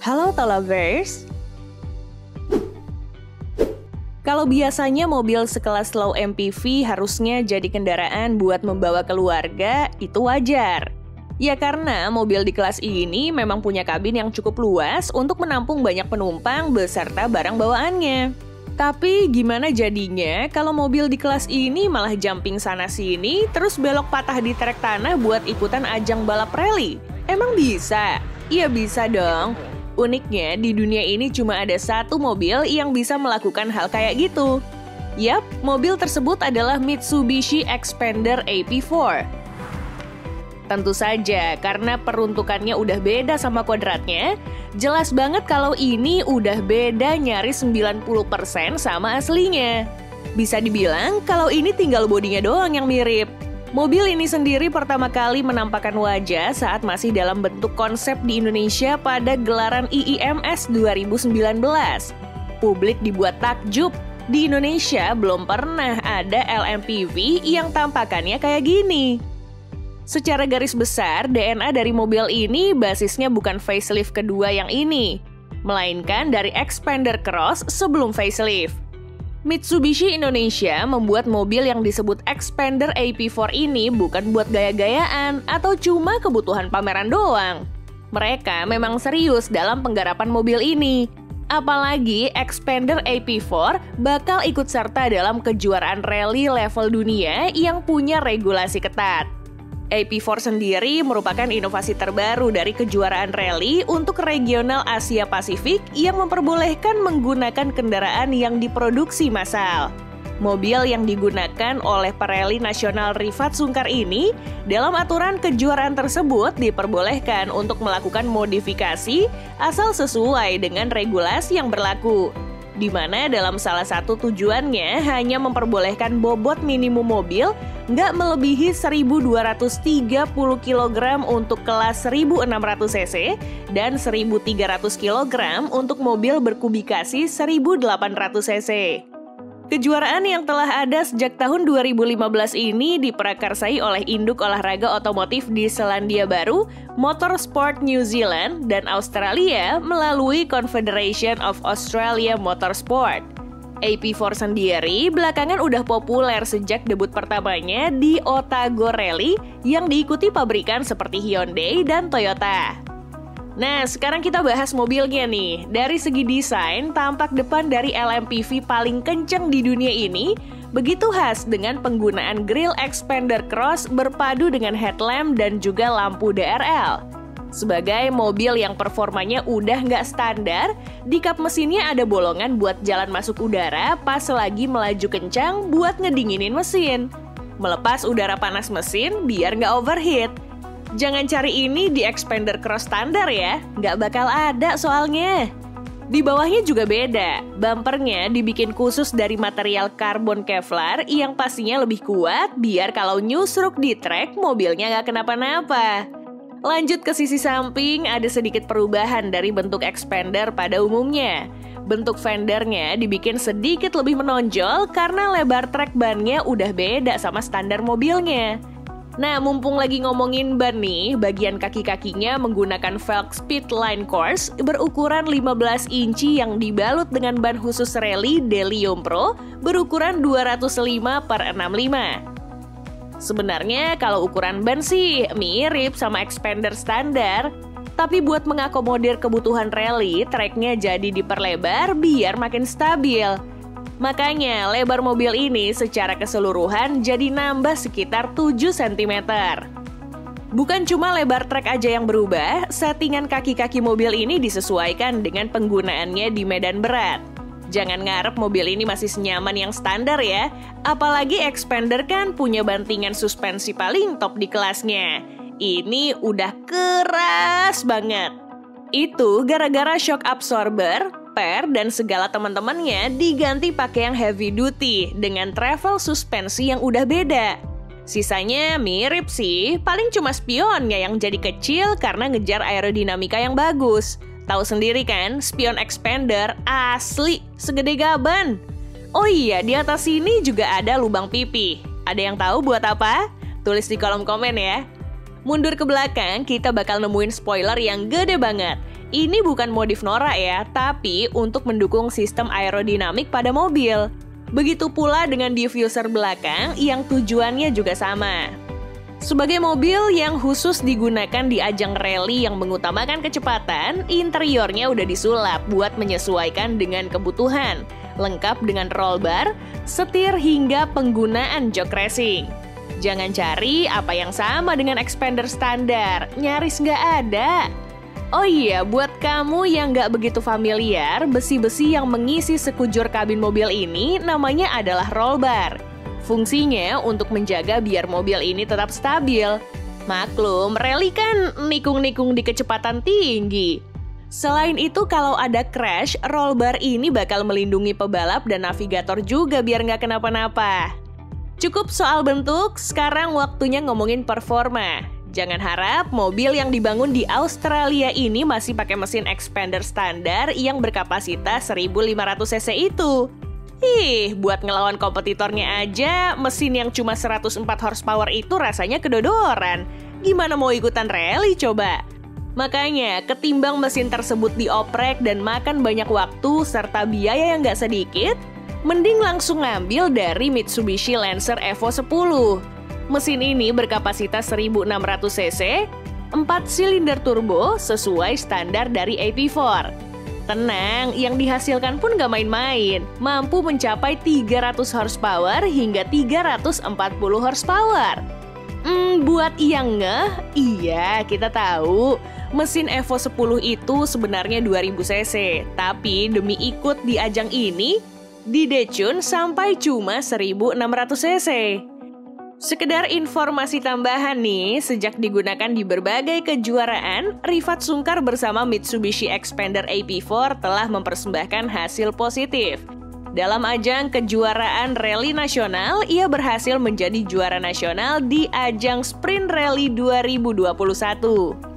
Halo Tolovers. Kalau biasanya mobil sekelas low MPV harusnya jadi kendaraan buat membawa keluarga, itu wajar. Ya karena mobil di kelas ini memang punya kabin yang cukup luas untuk menampung banyak penumpang beserta barang bawaannya. Tapi gimana jadinya kalau mobil di kelas ini malah jumping sana-sini terus belok patah di trek tanah buat ikutan ajang balap rally? Emang bisa? Iya bisa dong. Uniknya, di dunia ini cuma ada satu mobil yang bisa melakukan hal kayak gitu. Yap, mobil tersebut adalah Mitsubishi Xpander AP4. Tentu saja, karena peruntukannya udah beda sama Quadratnya, jelas banget kalau ini udah beda nyaris 90% sama aslinya. Bisa dibilang kalau ini tinggal bodinya doang yang mirip. Mobil ini sendiri pertama kali menampakkan wajah saat masih dalam bentuk konsep di Indonesia pada gelaran IIMS 2019. Publik dibuat takjub, di Indonesia belum pernah ada LMPV yang tampakannya kayak gini. Secara garis besar, DNA dari mobil ini basisnya bukan facelift kedua yang ini, melainkan dari Xpander Cross sebelum facelift. Mitsubishi Indonesia membuat mobil yang disebut Xpander AP4 ini bukan buat gaya-gayaan atau cuma kebutuhan pameran doang. Mereka memang serius dalam penggarapan mobil ini. Apalagi Xpander AP4 bakal ikut serta dalam kejuaraan rally level dunia yang punya regulasi ketat. AP4 sendiri merupakan inovasi terbaru dari kejuaraan rally untuk regional Asia Pasifik yang memperbolehkan menggunakan kendaraan yang diproduksi massal. Mobil yang digunakan oleh pereli nasional Rifat Sungkar ini dalam aturan kejuaraan tersebut diperbolehkan untuk melakukan modifikasi asal sesuai dengan regulasi yang berlaku. Di mana dalam salah satu tujuannya hanya memperbolehkan bobot minimum mobil nggak melebihi 1.230 kg untuk kelas 1.600 cc dan 1.300 kg untuk mobil berkubikasi 1.800 cc. Kejuaraan yang telah ada sejak tahun 2015 ini diprakarsai oleh induk olahraga otomotif di Selandia Baru, Motorsport New Zealand, dan Australia melalui Confederation of Australia Motorsport. AP4 sendiri belakangan udah populer sejak debut pertamanya di Otago Rally yang diikuti pabrikan seperti Hyundai dan Toyota. Nah, sekarang kita bahas mobilnya nih. Dari segi desain, tampak depan dari LMPV paling kenceng di dunia ini begitu khas dengan penggunaan grill Xpander Cross berpadu dengan headlamp dan juga lampu DRL. Sebagai mobil yang performanya udah nggak standar, di kap mesinnya ada bolongan buat jalan masuk udara pas lagi melaju kencang buat ngedinginin mesin. Melepas udara panas mesin biar nggak overheat. Jangan cari ini di Xpander Cross standar ya, nggak bakal ada soalnya. Di bawahnya juga beda, bumpernya dibikin khusus dari material karbon Kevlar yang pastinya lebih kuat biar kalau nyusruk di trek mobilnya nggak kenapa-napa. Lanjut ke sisi samping, ada sedikit perubahan dari bentuk Xpander pada umumnya. Bentuk fendernya dibikin sedikit lebih menonjol karena lebar trek bannya udah beda sama standar mobilnya. Nah, mumpung lagi ngomongin ban nih, bagian kaki-kakinya menggunakan velg Speedline Course berukuran 15 inci yang dibalut dengan ban khusus rally Delium Pro berukuran 205/65. Sebenarnya kalau ukuran ban sih mirip sama Xpander standar, tapi buat mengakomodir kebutuhan rally, treknya jadi diperlebar biar makin stabil. Makanya lebar mobil ini secara keseluruhan jadi nambah sekitar 7 cm. Bukan cuma lebar trek aja yang berubah, settingan kaki-kaki mobil ini disesuaikan dengan penggunaannya di medan berat. Jangan ngarep mobil ini masih senyaman yang standar ya, apalagi Xpander kan punya bantingan suspensi paling top di kelasnya. Ini udah keras banget. Itu gara-gara shock absorber, per, dan segala teman-temannya diganti pakai yang heavy duty dengan travel suspensi yang udah beda. Sisanya mirip sih, paling cuma spionnya yang jadi kecil karena ngejar aerodinamika yang bagus. Tahu sendiri kan, spion Xpander asli segede gaban. Oh iya, di atas sini juga ada lubang pipi. Ada yang tahu buat apa? Tulis di kolom komen ya. Mundur ke belakang, kita bakal nemuin spoiler yang gede banget. Ini bukan modif norak ya, tapi untuk mendukung sistem aerodinamik pada mobil. Begitu pula dengan diffuser belakang yang tujuannya juga sama. Sebagai mobil yang khusus digunakan di ajang rally yang mengutamakan kecepatan, interiornya udah disulap buat menyesuaikan dengan kebutuhan, lengkap dengan roll bar, setir hingga penggunaan jok racing. Jangan cari apa yang sama dengan expander standar, nyaris nggak ada. Oh iya, buat kamu yang nggak begitu familiar, besi-besi yang mengisi sekujur kabin mobil ini namanya adalah roll bar. Fungsinya untuk menjaga biar mobil ini tetap stabil. Maklum, rally kan nikung-nikung di kecepatan tinggi. Selain itu, kalau ada crash, roll bar ini bakal melindungi pebalap dan navigator juga biar nggak kenapa-napa. Cukup soal bentuk, sekarang waktunya ngomongin performa. Jangan harap mobil yang dibangun di Australia ini masih pakai mesin expander standar yang berkapasitas 1500 cc itu. Buat ngelawan kompetitornya aja, mesin yang cuma 104 horsepower itu rasanya kedodoran. Gimana mau ikutan rally coba? Makanya, ketimbang mesin tersebut dioprek dan makan banyak waktu serta biaya yang nggak sedikit, mending langsung ngambil dari Mitsubishi Lancer Evo 10. Mesin ini berkapasitas 1600 cc, 4 silinder turbo sesuai standar dari AP4. Tenang, yang dihasilkan pun gak main-main, mampu mencapai 300 horsepower hingga 340 horsepower. Buat yang ngeh, iya kita tahu, mesin Evo 10 itu sebenarnya 2000 cc, tapi demi ikut di ajang ini, didetune sampai cuma 1600 cc. Sekedar informasi tambahan nih, sejak digunakan di berbagai kejuaraan, Rifat Sungkar bersama Mitsubishi Expander AP4 telah mempersembahkan hasil positif. Dalam ajang kejuaraan rally nasional, ia berhasil menjadi juara nasional di ajang Sprint Rally 2021.